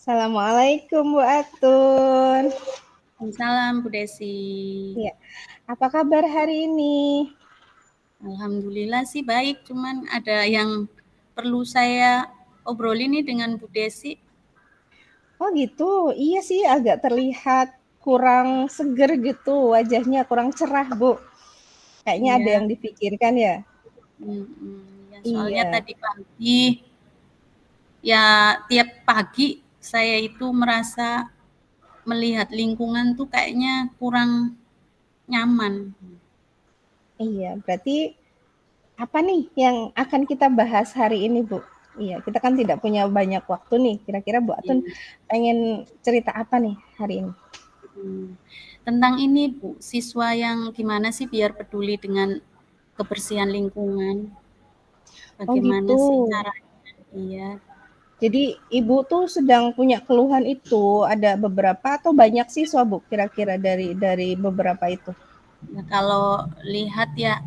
Assalamualaikum Bu Atun. Salam Bu Desi. Ya, apa kabar hari ini? Alhamdulillah sih baik, cuman ada yang perlu saya obrolin nih dengan Bu Desi. Oh gitu, iya sih agak terlihat kurang seger gitu wajahnya, kurang cerah Bu. Kayaknya ada Iya, yang dipikirkan ya? ya soalnya Iya, tadi pagi, ya tiap pagi saya itu merasa melihat lingkungan tuh kayaknya kurang nyaman. iya. Berarti apa nih yang akan kita bahas hari ini Bu? Iya, kita kan tidak punya banyak waktu nih. Kira-kira Bu Atun Ya, pengen cerita apa nih hari ini? Tentang ini Bu, siswa yang gimana sih biar peduli dengan kebersihan lingkungan? Oh Bagaimana gitu. sih caranya? Iya. Jadi Ibu tuh sedang punya keluhan itu, ada beberapa atau banyak siswa Bu kira-kira dari beberapa itu? Ya, kalau lihat ya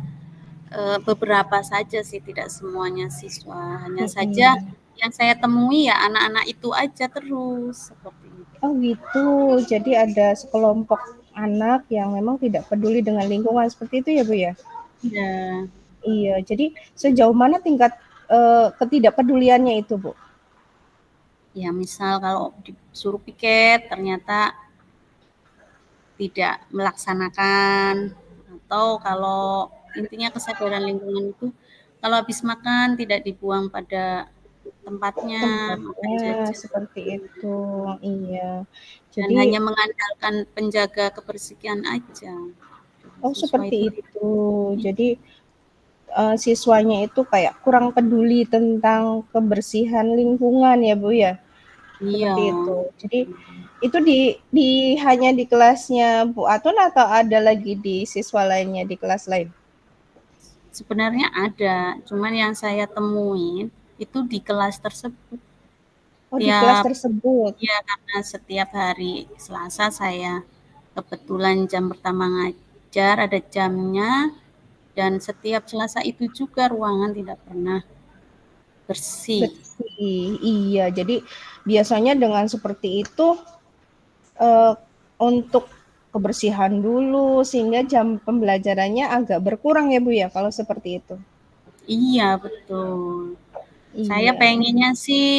beberapa saja sih, tidak semuanya siswa. Hanya saja Mhm. yang saya temui ya anak-anak itu aja terus seperti itu. Oh gitu, jadi ada sekelompok anak yang memang tidak peduli dengan lingkungan seperti itu ya Bu ya? Ya, Iya, jadi sejauh mana tingkat, ketidakpeduliannya itu Bu? ya misal kalau disuruh piket ternyata tidak melaksanakan, atau kalau intinya kesadaran lingkungan itu kalau habis makan tidak dibuang pada tempatnya, makan Tempatnya jajan. seperti itu, iya. Dan Jadi hanya mengandalkan penjaga kebersihan aja. oh Siswa seperti itu itu. Jadi, siswanya itu kayak kurang peduli tentang kebersihan lingkungan ya Bu ya? iya, Seperti itu. Jadi itu di hanya di kelasnya Bu Atun atau ada lagi di siswa lainnya di kelas lain? sebenarnya ada, cuman yang saya temuin itu di kelas tersebut. Oh di kelas Tiap tersebut. ya karena setiap hari Selasa saya kebetulan jam pertama ngajar ada jamnya, dan setiap Selasa itu juga ruangan tidak pernah bersih. Bersih, iya. Jadi biasanya dengan seperti itu, eee, untuk kebersihan dulu sehingga jam pembelajarannya agak berkurang ya Bu ya kalau seperti itu? Iya betul. Saya Iya. pengennya sih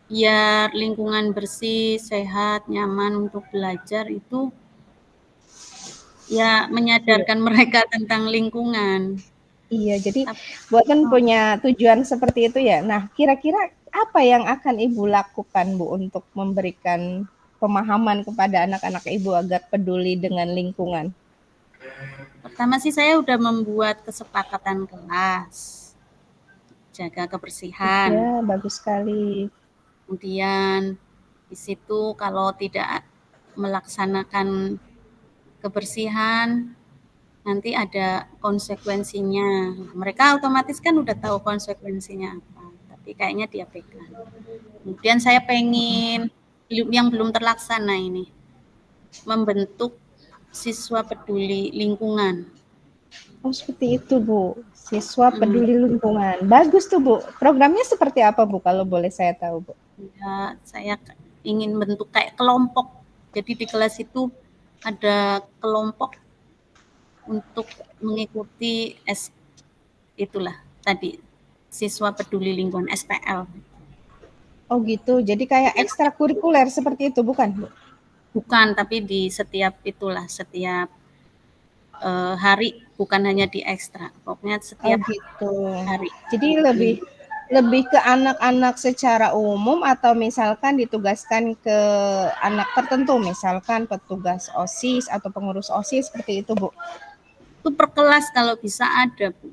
biar lingkungan bersih, sehat, nyaman untuk belajar itu ya Iya. menyadarkan mereka tentang lingkungan. Iya, jadi Tapi Mbak kan oh, punya tujuan seperti itu ya. Nah, kira-kira apa yang akan Ibu lakukan, Bu, untuk memberikan pemahaman kepada anak-anak Ibu agar peduli dengan lingkungan? pertama sih saya udah membuat kesepakatan kelas, jaga kebersihan. Iya, bagus sekali. Kemudian di situ kalau tidak melaksanakan kebersihan nanti ada konsekuensinya. Mereka otomatis kan udah tahu konsekuensinya apa, tapi kayaknya diabaikan. Kemudian saya pengen yang belum terlaksana ini membentuk siswa peduli lingkungan. Oh, seperti itu, Bu. Siswa Hmm, peduli lingkungan. Bagus tuh, Bu. Programnya seperti apa, Bu, kalau boleh saya tahu, Bu? ya, saya ingin bentuk kayak kelompok. Jadi di kelas itu ada kelompok untuk mengikuti itulah tadi siswa peduli lingkungan SPL. Oh, gitu. Jadi kayak Jadi ekstrakurikuler seperti itu, bukan, Bu? bukan, tapi di setiap itulah setiap hari, bukan hanya di ekstra. Pokoknya Oh, setiap gitu. hari. Jadi lebih lebih ke anak-anak secara umum atau misalkan ditugaskan ke anak tertentu, misalkan petugas OSIS atau pengurus OSIS seperti itu, Bu? Itu per kelas kalau bisa ada, Bu.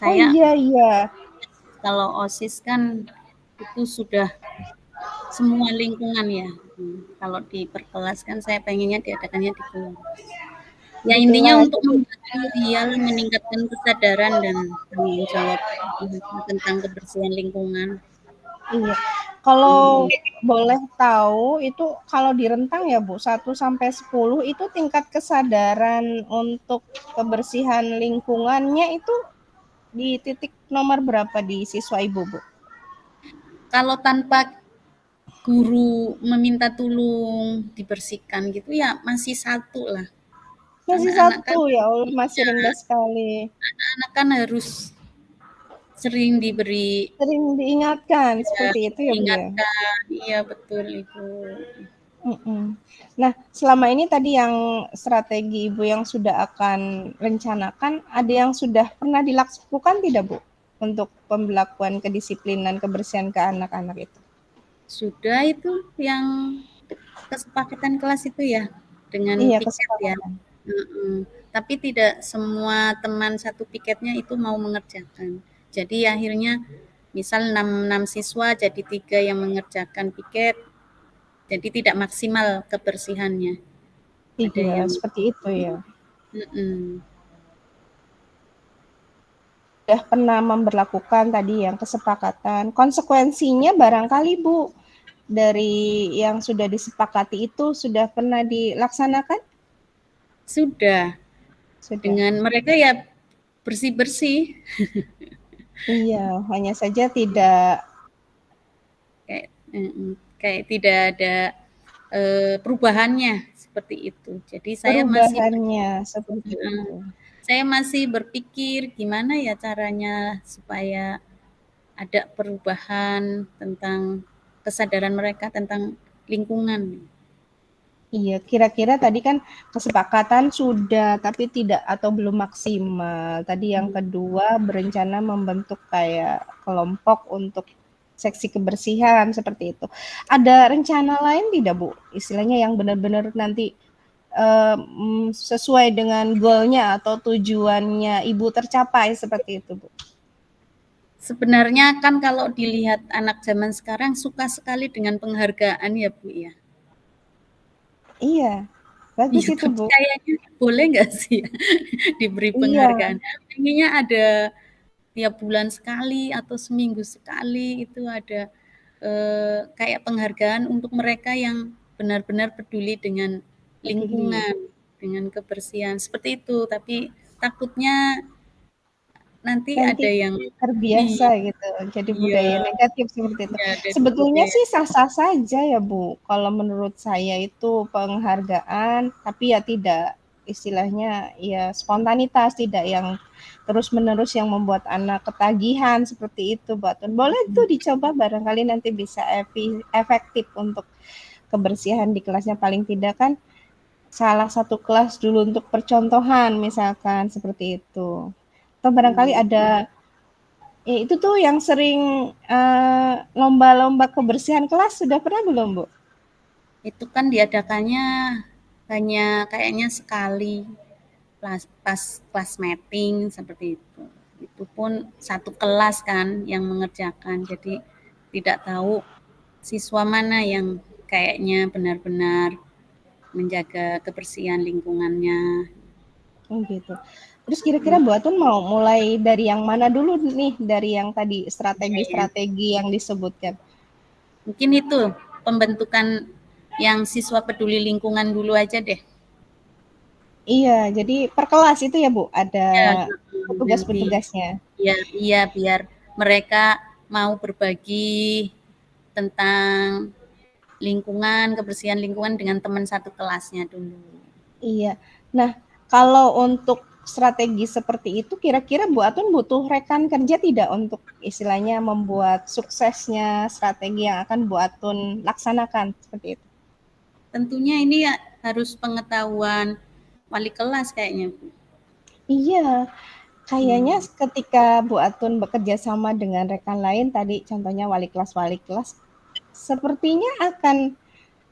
Oh Saya iya iya. kalau OSIS kan itu sudah semua lingkungan ya. Kalau di per kelas kan saya pengennya diadakannya di kelas. Ya Di intinya kelas. untuk membantu dia meningkatkan kesadaran dan tanggung jawab tentang kebersihan lingkungan. Iya. Kalau Hmm. boleh tahu itu kalau di rentang ya, Bu, 1 sampai 10 itu tingkat kesadaran untuk kebersihan lingkungannya itu di titik nomor berapa di siswa Ibu, Bu? Kalau tanpa guru meminta tolong dibersihkan gitu ya masih satu lah. Masih Anak-anak kan satu, ya Allah, masih rendah sekali. anak kan harus sering diberi Sering diingatkan ya, seperti itu ya, Bu, ya? diingatkan. Iya betul Ibu. Mhm. Nah, selama ini tadi yang strategi Ibu yang sudah akan rencanakan, ada yang sudah pernah dilakukan tidak, Bu? Untuk pembelakuan kedisiplinan kebersihan ke anak-anak itu? Sudah itu yang kesepakatan kelas itu ya dengan Iya, piket ya. kesepakatan. Tapi tidak semua teman satu piketnya itu mau mengerjakan. Jadi akhirnya misal 6 siswa jadi 3 yang mengerjakan piket, jadi tidak maksimal kebersihannya. Ada Iya, yang seperti itu ya. mm-mm. Sudah pernah memberlakukan tadi yang kesepakatan. Konsekuensinya barangkali, Bu, dari yang sudah disepakati itu sudah pernah dilaksanakan? Sudah Sudah. dengan mereka ya bersih-bersih Iya, hanya saja tidak kayak kayak tidak ada perubahannya seperti itu. Jadi perubahannya seperti eh, itu. saya masih berpikir gimana ya caranya supaya ada perubahan tentang kesadaran mereka tentang lingkungan. Iya, kira-kira tadi kan kesepakatan sudah, tapi tidak atau belum maksimal. Tadi yang kedua berencana membentuk kayak kelompok untuk seksi kebersihan seperti itu. Ada rencana lain tidak, Bu? Istilahnya yang benar-benar nanti sesuai dengan goalnya atau tujuannya Ibu tercapai seperti itu, Bu? Sebenarnya kan kalau dilihat anak zaman sekarang suka sekali dengan penghargaan ya Bu ya. Iya, bagus Iya, itu, tapi Bu. kayaknya boleh nggak sih ya diberi Iya, penghargaan? Pengennya ada tiap bulan sekali atau seminggu sekali itu ada kayak penghargaan untuk mereka yang benar-benar peduli dengan peduli. lingkungan, dengan kebersihan seperti itu. Tapi takutnya nanti Nanti ada yang terbiasa gitu, jadi iya, budaya negatif seperti itu. iya ada Sebetulnya budaya. sih sah-sah saja ya, Bu, kalau menurut saya itu penghargaan, tapi ya tidak istilahnya ya spontanitas, tidak yang terus-menerus yang membuat anak ketagihan seperti itu, Batun. Boleh tuh dicoba barangkali nanti bisa efektif untuk kebersihan di kelasnya, paling tidak kan salah satu kelas dulu untuk percontohan misalkan seperti itu. Atau barangkali Hmm. ada ya itu tuh yang sering lomba-lomba kebersihan kelas sudah pernah belum, Bu? Itu kan diadakannya hanya kayaknya sekali pas kelas mapping seperti itu. Itu pun satu kelas kan yang mengerjakan. Jadi tidak tahu siswa mana yang kayaknya benar-benar menjaga kebersihan lingkungannya. Oh gitu. Terus kira-kira Bu Atun mau mulai dari yang mana dulu nih, dari yang tadi Iya, ya. strategi-strategi yang disebutkan? Mungkin itu pembentukan yang siswa peduli lingkungan dulu aja deh. Iya, jadi per kelas itu ya Bu, ada Ya, nanti petugas-petugasnya. ya iya biar mereka mau berbagi tentang lingkungan, kebersihan lingkungan dengan teman satu kelasnya dulu. Iya. Nah, kalau untuk strategi seperti itu kira-kira Bu Atun butuh rekan kerja tidak untuk istilahnya membuat suksesnya strategi yang akan Bu Atun laksanakan seperti itu? Tentunya ini ya harus pengetahuan wali kelas kayaknya, Bu. Iya, kayaknya Hmm. ketika Bu Atun bekerja sama dengan rekan lain tadi contohnya wali kelas sepertinya akan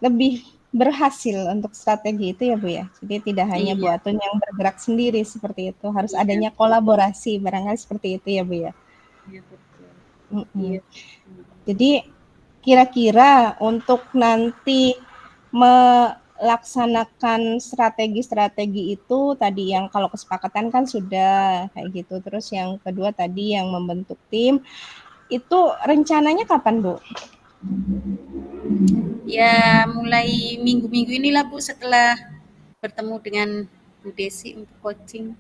lebih berhasil untuk strategi itu ya Bu ya. Jadi tidak hanya Bu Iya, Atun yang bergerak sendiri seperti itu, harus iya, adanya kolaborasi barangkali seperti itu ya Bu ya. iya betul. Mhm. Iya. Jadi kira-kira untuk nanti melaksanakan strategi-strategi itu tadi yang kalau kesepakatan kan sudah kayak gitu. Terus yang kedua tadi yang membentuk tim itu rencananya kapan, Bu? Ya mulai minggu-minggu inilah Bu setelah bertemu dengan Bu Desi untuk coaching.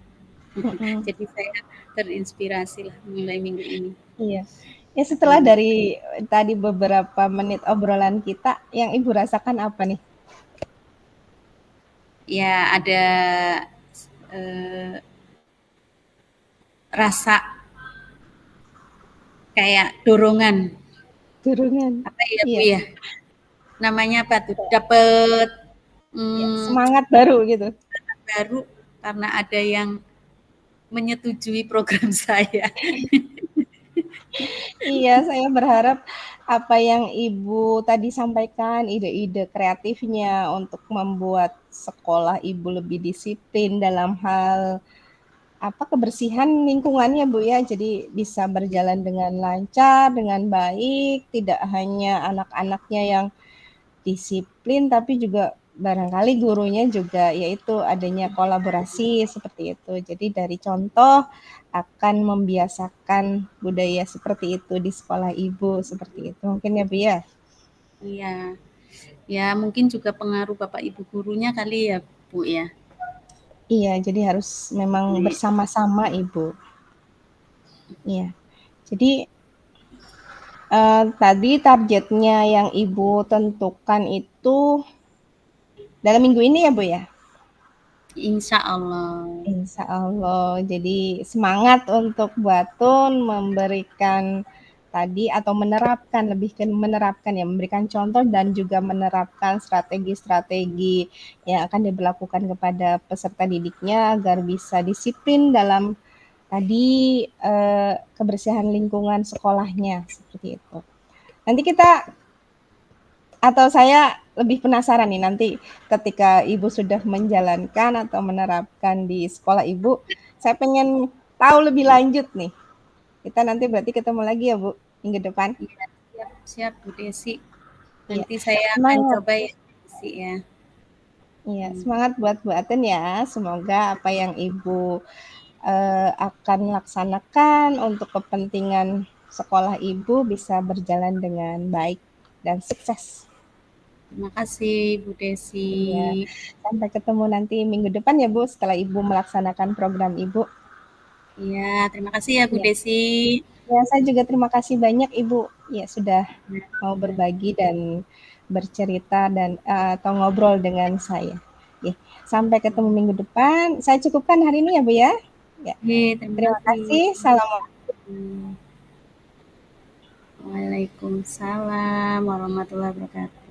Mhm. Jadi saya terinspirasi lah mulai minggu ini. Iya. Ya setelah dari tadi beberapa menit obrolan kita, yang Ibu rasakan apa nih? Ya ada eh, rasa kayak dorongan Dorongan. apa ya Bu Iya, ya? Namanya apa tuh? Dapat ya, hmm, semangat baru gitu. baru karena ada yang menyetujui program saya. Iya, saya berharap apa yang Ibu tadi sampaikan, ide-ide kreatifnya untuk membuat sekolah Ibu lebih disiplin dalam hal apa kebersihan lingkungannya Bu ya. Jadi bisa berjalan dengan lancar, dengan baik, tidak hanya anak-anaknya yang disiplin tapi juga barangkali gurunya juga yaitu adanya kolaborasi seperti itu. Jadi dari contoh akan membiasakan budaya seperti itu di sekolah Ibu seperti itu. Mungkin ya Bu ya. Iya. Ya mungkin juga pengaruh Bapak Ibu gurunya kali ya Bu ya. Iya, jadi harus memang bersama-sama Ibu. Iya. Jadi tadi targetnya yang Ibu tentukan itu dalam minggu ini ya Bu ya? Insya Allah. Insya Allah. Jadi semangat untuk Batun memberikan tadi atau menerapkan lebih ke menerapkan ya memberikan contoh dan juga menerapkan strategi-strategi yang akan diberlakukan kepada peserta didiknya agar bisa disiplin dalam tadi kebersihan lingkungan sekolahnya seperti itu. Nanti kita atau saya lebih penasaran nih nanti ketika Ibu sudah menjalankan atau menerapkan di sekolah Ibu, saya pengen tahu lebih lanjut nih. Kita nanti berarti ketemu lagi ya Bu minggu depan. Iya, siap, siap Bu Desi. Iya, Nanti saya akan semangat. coba ya Bu Desi ya. Iya, semangat buat Bu Aten ya. Semoga apa yang Ibu akan laksanakan untuk kepentingan sekolah Ibu bisa berjalan dengan baik dan sukses. Terima kasih Bu Desi. Iya, sampai ketemu nanti minggu depan ya Bu setelah Ibu melaksanakan program Ibu. Iya, terima kasih ya Bu Iya. Desi. Ya, saya juga terima kasih banyak Ibu ya sudah Ya, mau ya. berbagi dan bercerita dan atau ngobrol dengan saya. Ya, sampai ketemu minggu depan. Saya cukupkan hari ini ya Bu ya. Ya. Terima Terima kasih. kasih. Salam. Waalaikumsalam warahmatullahi wabarakatuh.